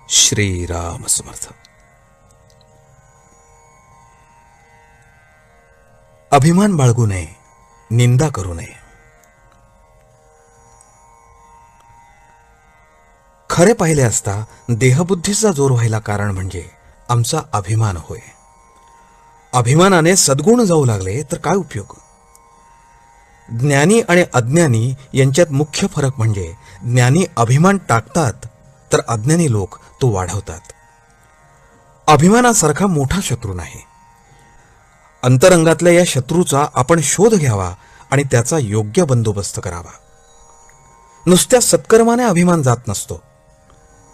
श्रीराम समर्थ. अभिमान बाळगू नये, निंदा करू नये. खरे पाहिले असता देहबुद्धीचा जोर व्हायला कारण म्हणजे आमचा अभिमान होय. अभिमानाने सद्गुण जाऊ लागले तर काय उपयोग. ज्ञानी आणि अज्ञानी यांच्यात मुख्य फरक म्हणजे ज्ञानी अभिमान टाकतात तर अज्ञानी लोक तो वाढवतात. अभिमानासारखा मोठा शत्रू नाही. अंतरंगातल्या या शत्रूचा आपण शोध घ्यावा आणि त्याचा योग्य बंदोबस्त करावा. नुसत्या सत्कर्माने अभिमान जात नसतो.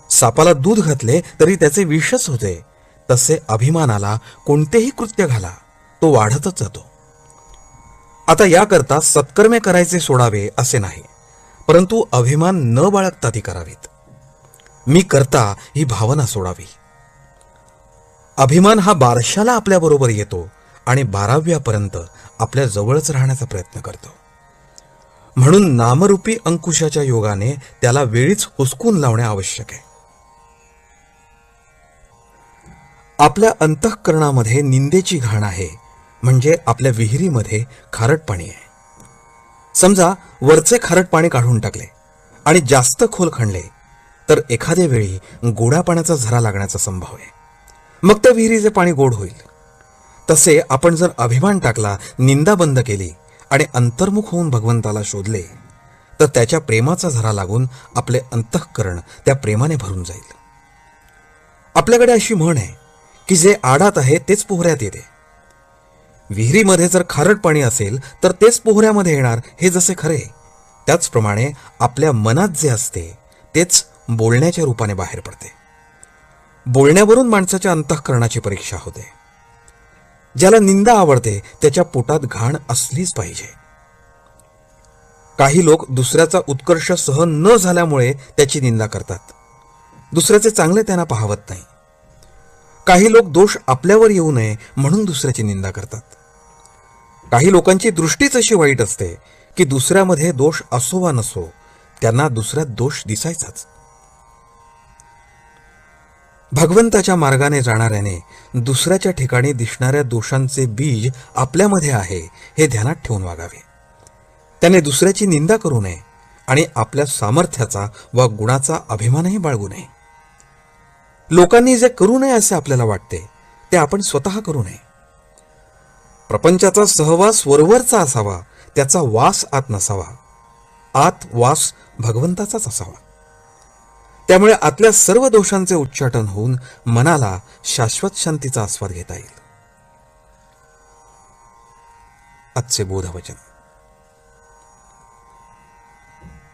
सापाला दूध घातले तरी त्याचे विषच होते, तसे अभिमानाला कोणतेही कृत्य घाला तो वाढतच जातो. आता याकरता सत्कर्मे करायचे सोडावे असे नाही, परंतु अभिमान न बाळगता ती करावीत. मी करता ही भावना सोडावी. अभिमान हा बारशाला आपल्याबरोबर येतो आणि 12व्यापर्यंत आपल्या जवळच राहण्याचा प्रयत्न करतो. म्हणून नामरूपी अंकुशाच्या योगाने त्याला वेळीच हुसकून लावणे आवश्यक आहे. आपल्या अंतःकरणामध्ये निंदेची घाण आहे म्हणजे आपल्या विहिरीमध्ये खारट पाणी आहे. समजा वरचे खारट पाणी काढून टाकले आणि जास्त खोल खणले तर एखाद्या वेळी गोड्या पाण्याचा झरा लागण्याचा संभव आहे. मग त्या विहिरीचे पाणी गोड होईल. तसे आपण जर अभिमान टाकला, निंदा बंद केली आणि अंतर्मुख होऊन भगवंताला शोधले तर त्याच्या प्रेमाचा झरा लागून आपले अंतःकरण त्या प्रेमाने भरून जाईल. आपल्याकडे अशी म्हण आहे की जे आडात आहे तेच पोहऱ्यात येते. विहिरीमध्ये जर खारट पाणी असेल तर तेच पोहऱ्यामध्ये येणार हे जसे खरे, त्याचप्रमाणे आपल्या मनात जे असते तेच बोलण्याच्या रूपाने बाहेर पडते. बोलण्यावरून माणसाच्या अंतःकरणाची परीक्षा होते. ज्याला निंदा आवडते त्याच्या पोटात घाण असलीच पाहिजे. काही लोक दुसऱ्याचा उत्कर्ष सहन न झाल्यामुळे त्याची निंदा करतात. दुसऱ्याचे चांगले त्यांना पाहवत नाही. काही लोक दोष आपल्यावर येऊ नये म्हणून दुसऱ्याची निंदा करतात. काही लोकांची दृष्टीच अशी वाईट असते की दुसऱ्यामध्ये दोष असो वा नसो त्यांना दुसऱ्यात दोष दिसायचाच. भगवंताच्या मार्गाने जाणाऱ्याने दुसऱ्याच्या ठिकाणी दिसणाऱ्या दोषांचे बीज आपल्यामध्ये आहे हे ध्यानात ठेवून वागावे. त्याने दुसऱ्याची निंदा करू नये आणि आपल्या सामर्थ्याचा वा गुणाचा अभिमानही बाळगू नये. लोकांनी जे करू नये असे आपल्याला वाटते ते आपण स्वतः करू नये. प्रपंचाचा सहवास वरवरचा असावा, त्याचा वास आत नसावा. आत वास भगवंताचाच असावा. त्यामुळे आतल्या सर्व दोषांचे उच्चाटन होऊन मनाला शाश्वत शांतीचा आस्वाद घेता येईल. आजचे बोधवचन.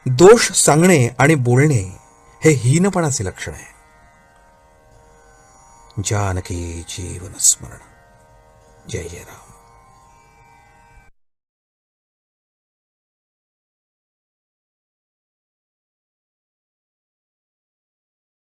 दोष सांगणे आणि बोलणे हे हीनपणाचे लक्षण आहे. जानकी जीवन स्मरण. जय जय राम.